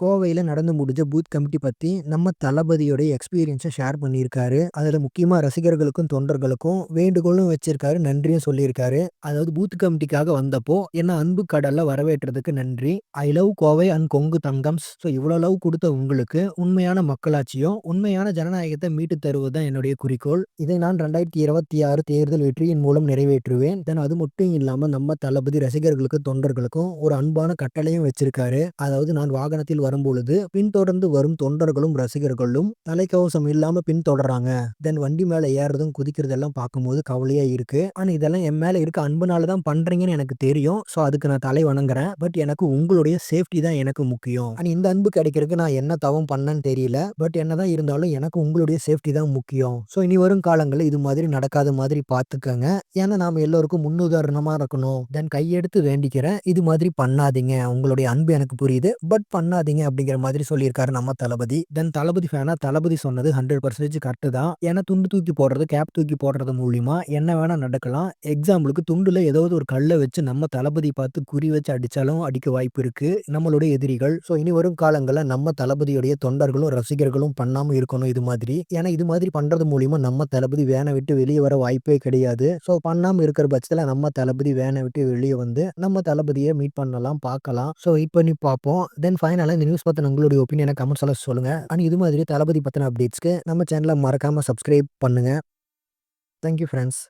கோவையில நடந்து முடிஞ்ச booth committee பத்தி நம்ம தளபதியோட எக்ஸ்பீரியன்ஸ ஷேர் பண்ணியிருக்காரு. அதுல முக்கியமா ரசிகர்களுக்கும், தொண்டர்களுக்கும் வேண்டுகோளும் வச்சிருக்காரு. நன்றியும் சொல்லியிருக்காரு. அதாவது பூத் கமிட்டிக்காக வந்தப்போ என்ன அன்பு கடல்ல வரவேற்றதுக்கு நன்றி. I love Kovai and Kongu தங்கம்ஸ். இவ்வளோ லவ் குடுத்த உங்களுக்கு உண்மையான மக்களாட்சியும், உண்மையான ஜனநாயகத்த மீட்டு தருவது தான் என்னுடைய குறிக்கோள். இதை நான் 2026 தேர்தல் வெற்றியின் மூலம் நிறைவேற்றுவேன். அது மட்டும் இல்லாம நம்ம தளபதி ரசிகர்களுக்கும், தொண்டர்களுக்கும் ஒரு அன்பான கட்டளையும் வச்சிருக்காரு. அதாவது நான் வாகனத்தில் வரும்பொழுது பின்தொடர்ந்து வரும் தொண்டர்களும், ரசிகர்களும் தலைக்கவசம் இல்லாம பின்தொடர்றாங்க. வண்டி மேல ஏறுறதும், குதிக்கிறதெல்லாம் பார்க்கும்போது கவலையா இருக்கு. ஆனா இதெல்லாம் என் மேல இருக்க அன்புனால தான் பண்றீங்கன்னு எனக்கு தெரியும். அதுக்கு நான் தலை வணங்குறேன். பட் எனக்கு உங்களுடைய சேஃப்டி தான் எனக்கு முக்கியம். இந்த அன்பு கிடைக்கிறதுக்கு நான் என்ன தவம் பண்ணேன்னு தெரியல. பட் என்னதான் இருந்தாலும் எனக்கு உங்களுடைய சேஃப்டி தான் முக்கியம். இனி வரும் காலங்கள்ல இது மாதிரி நடக்காத மாதிரி பார்த்துக்கங்க. ஏன்னா நாம எல்லோருக்கும் முன்னுதாரணமா இருக்கணும். கையெடுத்து வேண்டிக்கிறேன். இது மாதிரி பண்ணாதீங்க. உங்களுடைய அன்பு எனக்கு புரியுது. பட் பண்ணாதீங்க அப்படிங்கிற மாதிரி சொல்லியிருக்காரு நம்ம தளபதி. தளபதி ஃபேனா தளபதி சொன்னது 100% கரெக்ட் தான். ஏன்னா துண்டு தூக்கி போடுறது, கேப் தூக்கி போடுறது மூலியமா என்ன வேணா நடக்கலாம். எக்ஸாம்பிளுக்கு துண்டுல ஏதாவது ஒரு கல்ல வச்சு நம்ம தளபதி பார்த்து குறி வச்சு அடிச்சாலும் அடிக்க வாய்ப்பு இருக்கு. நம்மளுடைய எதிரிகள். இனி வரும் காலங்கள்ல நம்ம தளபதியுடைய தொண்டர்களும், ரசிகர்களும் பண்ணாம இருக்கணும் இது மாதிரி. ஏன்னா இது மாதிரி பண்றது மூலியமா நம்ம தளபதி வேனை விட்டு வெளியே வர வாய்ப்பே கிடையாது. பண்ணாம இருக்கிற பட்சத்துல நம்ம தளபதி வேனை விட்டு வெளியே வந்து நம்ம தளபதியை மீட் பண்ணலாம், பார்க்கலாம். வெயிட் பண்ணி பார்ப்போம். ஃபைனலா இந்த நியூஸ் பத்தின உங்களுடைய ஒப்பீனியன கமெண்ட்ஸ்ல சொல்லுங்க. இது மாதிரி தளபதி பத்தின அப்டேட்ஸ்க்கு நம்ம சேனலை மறக்காம சப்ஸ்கிரைப் பண்ணுங்க. Thank you friends.